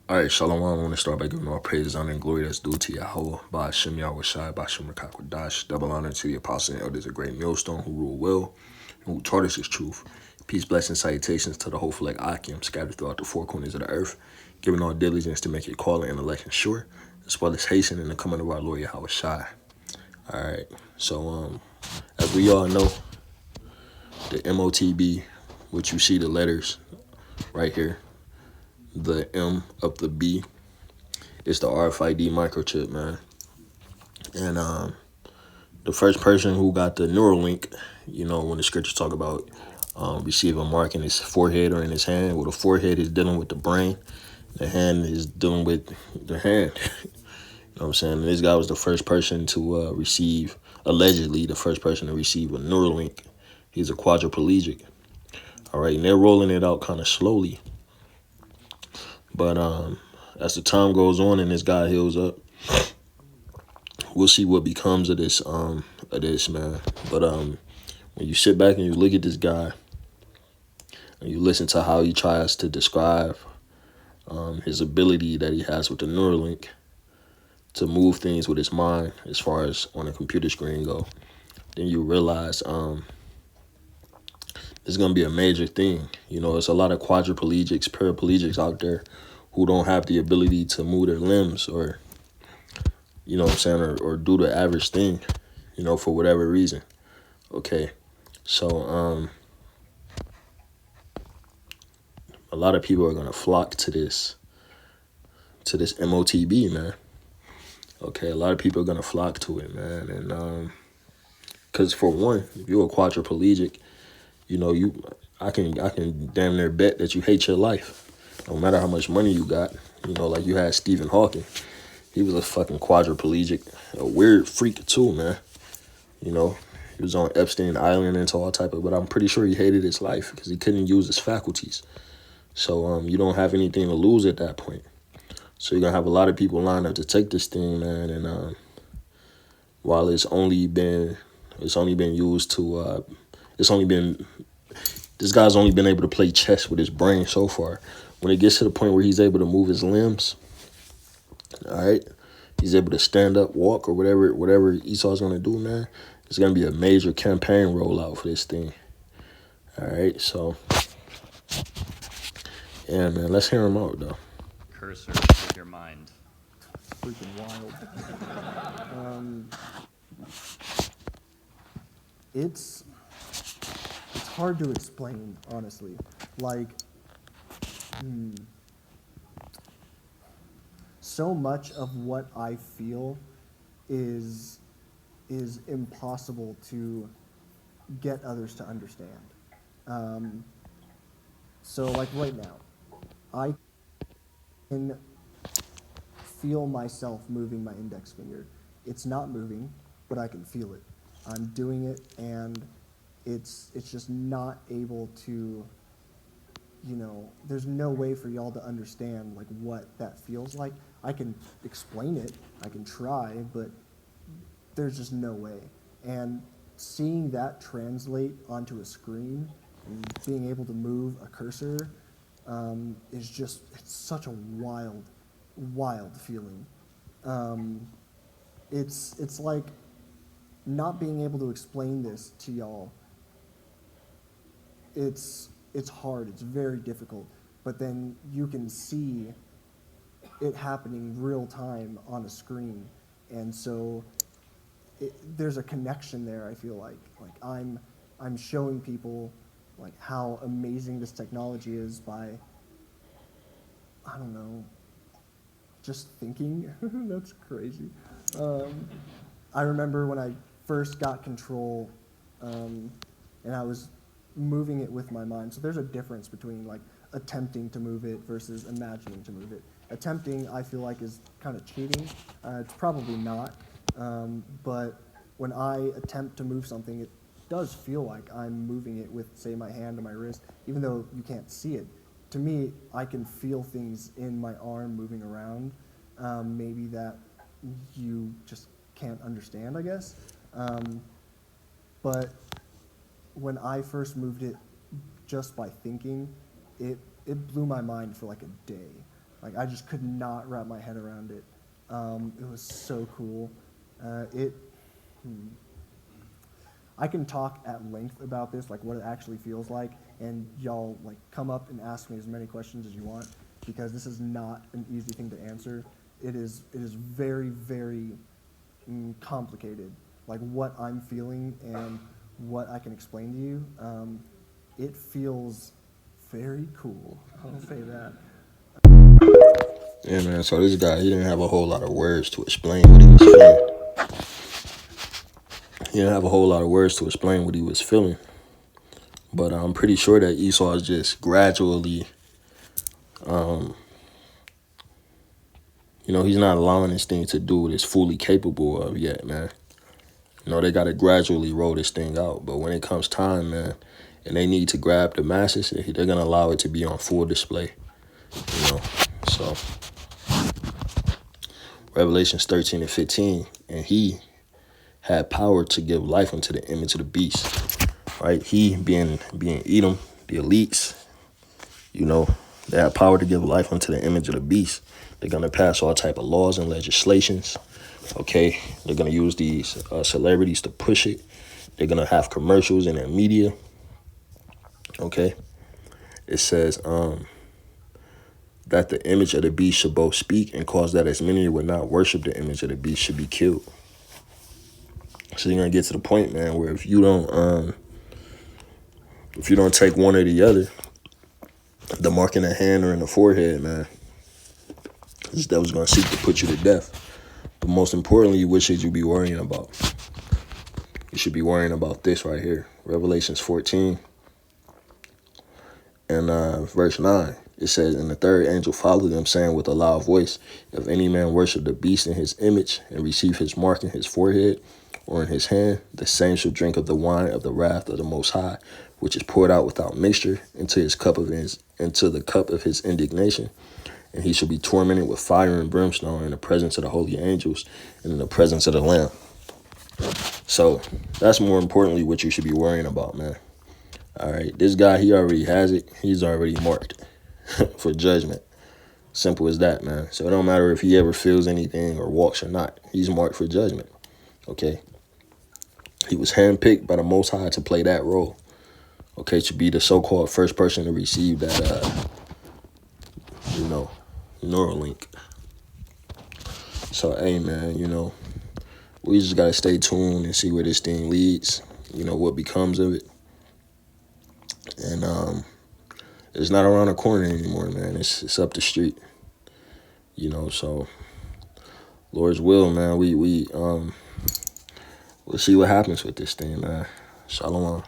All right, Shalom. I want to start by giving all praise, honor, and glory that's due to Yahweh, by Hashem Yahweh Shai, by Hashem Rakakwadash. Double honor to the apostles and elders of great millstone who rule well and who taught us his truth. Peace, blessings, salutations to the hopeful like Akim scattered throughout the four corners of the earth, giving all diligence to make your calling and election sure, as well as hastening the coming of our Lord Yahweh Shai. All right, so as we all know, the M.O.T.B, which you see the letters right here, the M up the B, it's the RFID microchip, man. And the first person who got the Neuralink, when the scriptures talk about receive a mark in his forehead or in his hand, well, the forehead is dealing with the brain, the hand is dealing with the hand. You know what I'm saying? And this guy was the first person to receive, allegedly, the first person to receive a Neuralink. He's a quadriplegic. All right, and they're rolling it out kind of slowly. But as the time goes on and this guy heals up, we'll see what becomes of this man. But when you sit back and you look at this guy and you listen to how he tries to describe his ability that he has with the Neuralink to move things with his mind as far as on a computer screen go, then you realize it's going to be a major thing. There's a lot of quadriplegics, paraplegics out there who don't have the ability to move their limbs or, you know what I'm saying, or do the average thing, for whatever reason. Okay, so a lot of people are gonna flock to this M.O.T.B, man. Okay, a lot of people are gonna flock to it, man, and because for one, if you're a quadriplegic, I can damn near bet that you hate your life, no matter how much money you got. Like you had Stephen Hawking, he was a fucking quadriplegic, a weird freak too, man. He was on Epstein Island and all type of, but I'm pretty sure he hated his life because he couldn't use his faculties. So you don't have anything to lose at that point. So you're gonna have a lot of people lined up to take this thing, man. And while it's only been used to, this guy's only been able to play chess with his brain so far. When it gets to the point where he's able to move his limbs, all right, he's able to stand up, walk, or whatever Esau's gonna do, man. It's gonna be a major campaign rollout for this thing. All right, so yeah, man, let's hear him out though. Cursor with your mind. Freaking wild. It's hard to explain, honestly. Like, so much of what I feel is impossible to get others to understand. So, like right now, I can feel myself moving my index finger. It's not moving, but I can feel it. I'm doing it, and it's just not able to, there's no way for y'all to understand like what that feels like. I can explain it, I can try, but there's just no way. And seeing that translate onto a screen and being able to move a cursor is just, it's such a wild feeling. It's like not being able to explain this to y'all. It's hard. It's very difficult. But then you can see it happening real time on a screen, and so there's a connection there. I feel like I'm showing people like how amazing this technology is by, I don't know, just thinking. That's crazy. I remember when I first got control, and I was moving it with my mind. So there's a difference between like attempting to move it versus imagining to move it. Attempting, I feel like, is kind of cheating. It's probably not, but when I attempt to move something, it does feel like I'm moving it with, say, my hand or my wrist, even though you can't see it. To me, I can feel things in my arm moving around, maybe that you just can't understand, I guess. But when I first moved it just by thinking, it blew my mind for like a day. Like, I just could not wrap my head around it. It was so cool. I can talk at length about this, like what it actually feels like, and y'all like come up and ask me as many questions as you want, because this is not an easy thing to answer. It is very, very complicated. Like what I'm feeling and what I can explain to you, it feels very cool. I'll say that. Yeah, man. So this guy, he didn't have a whole lot of words to explain what he was feeling. He didn't have a whole lot of words to explain what he was feeling. But I'm pretty sure that Esau is just gradually, he's not allowing this thing to do what it's fully capable of yet, man. They got to gradually roll this thing out. But when it comes time, man, and they need to grab the masses, they're going to allow it to be on full display. So Revelations 13 and 15, and he had power to give life unto the image of the beast, right? He being Edom, the elites, they have power to give life unto the image of the beast. They're going to pass all type of laws and legislations, okay? They're going to use these celebrities to push it. They're going to have commercials in their media, okay? It says that the image of the beast should both speak and cause that as many would not worship the image of the beast should be killed. So you're going to get to the point, man, where if you don't take one or the other, the mark in the hand or in the forehead, man, this devil's going to seek to put you to death. But most importantly, what should you be worrying about? You should be worrying about this right here. Revelations 14 and verse 9. It says, and the third angel followed them, saying with a loud voice, if any man worship the beast in his image and receive his mark in his forehead or in his hand, the same shall drink of the wine of the wrath of the Most High, which is poured out without mixture into the cup of his indignation. And he shall be tormented with fire and brimstone in the presence of the holy angels and in the presence of the Lamb. So that's more importantly what you should be worrying about, man. All right, this guy, he already has it. He's already marked for judgment. Simple as that, man. So it don't matter if he ever feels anything or walks or not. He's marked for judgment, okay? He was handpicked by the Most High to play that role, okay, to be the so-called first person to receive that, Neuralink. So, hey, man, we just got to stay tuned and see where this thing leads, what becomes of it. And it's not around the corner anymore, man. It's up the street, so Lord's will, man, we'll see what happens with this thing, man. Shalom.